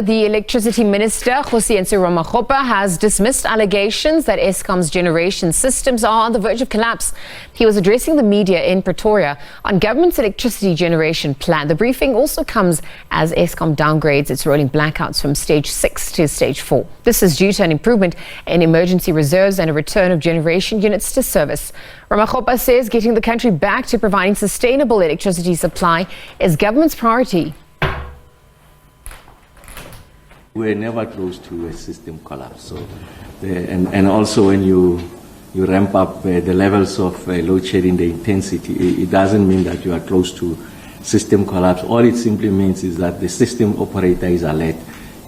The Electricity Minister, Kgosientsho Ramokgopa, has dismissed allegations that Eskom's generation systems are on the verge of collapse. He was addressing the media in Pretoria on government's electricity generation plan. The briefing also comes as Eskom downgrades its rolling blackouts from stage 6 to stage 4. This is due to an improvement in emergency reserves and a return of generation units to service. Ramokgopa says getting the country back to providing sustainable electricity supply is government's priority. We're never close to a system collapse. So, and also when you ramp up the levels of load shedding, the intensity, it doesn't mean that you are close to system collapse. All it simply means is that the system operator is alert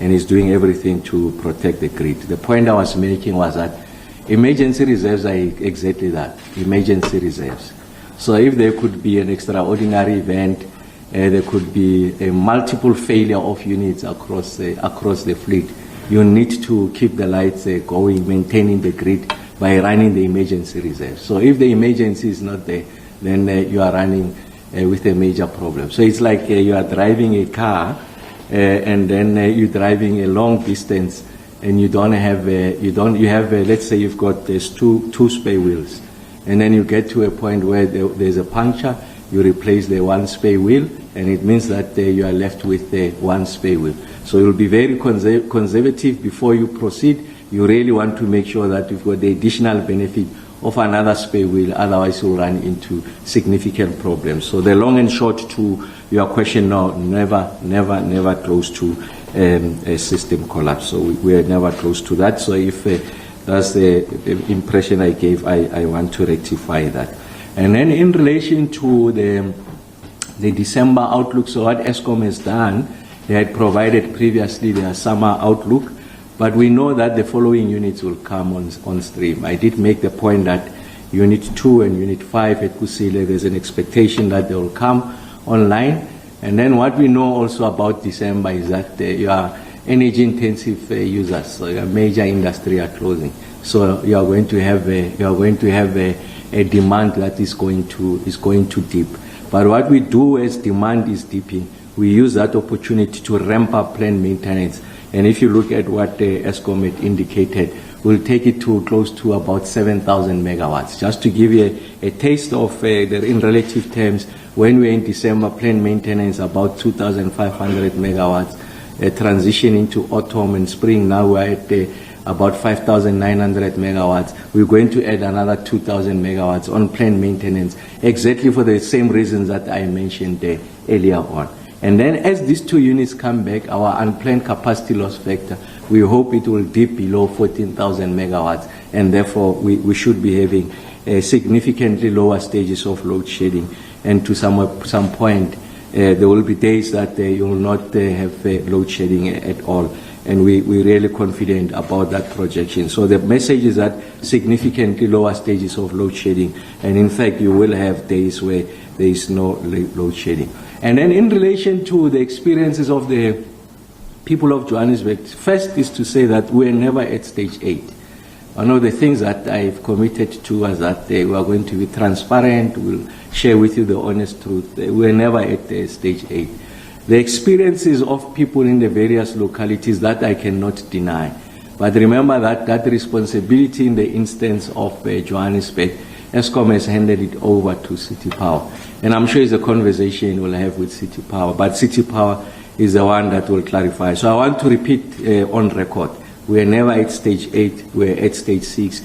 and is doing everything to protect the grid. The point I was making was that emergency reserves are exactly that, emergency reserves. So if there could be an extraordinary event, there could be a multiple failure of units across the fleet. You need to keep the lights going, maintaining the grid by running the emergency reserve. So if the emergency is not there, then you are running with a major problem. So it's like you are driving a car and then you're driving a long distance and you have let's say you've got two spare wheels, and then you get to a point where there's a puncture. You replace the one spare wheel, and it means that you are left with one spare wheel. So you'll be very conservative before you proceed. You really want to make sure that you've got the additional benefit of another spare wheel, otherwise you'll run into significant problems. So the long and short to your question, no, never close to a system collapse. So we are never close to that. So if that's the impression I gave, I want to rectify that. And then in relation to the December outlook, so what Eskom has done, they had provided previously their summer outlook, but we know that the following units will come on stream. I did make the point that Unit 2 and Unit 5 at Kusile, there's an expectation that they will come online. And then what we know also about December is that your energy intensive users, so your major industry are closing. So you are going to have a demand that is going to dip. But what we do as demand is dipping, we use that opportunity to ramp up planned maintenance. And if you look at what Eskom had indicated, we'll take it to close to about 7,000 megawatts. Just to give you a taste of in relative terms, when we're in December, planned maintenance about 2,500 megawatts. Transition into autumn and spring, now we're at about 5,900 megawatts. We're going to add another 2,000 megawatts on planned maintenance, exactly for the same reasons that I mentioned earlier on. And then as these two units come back, our unplanned capacity loss factor, we hope it will dip below 14,000 megawatts, and therefore we should be having significantly lower stages of load shedding. And to some point, there will be days that you will not have load shedding at all. And we're really confident about that projection. So the message is that significantly lower stages of load shedding, and in fact you will have days where there is no load shedding. And then in relation to the experiences of the people of Johannesburg, first is to say that we're never at stage 8. One of the things that I've committed to was that we are going to be transparent, we'll share with you the honest truth. We're never at stage 8. The experiences of people in the various localities, that I cannot deny. But remember that responsibility in the instance of Johannesburg, Eskom has handed it over to City Power. And I'm sure it's a conversation we'll have with City Power, but City Power is the one that will clarify. So I want to repeat on record, we're never at stage 8, we're at stage 6.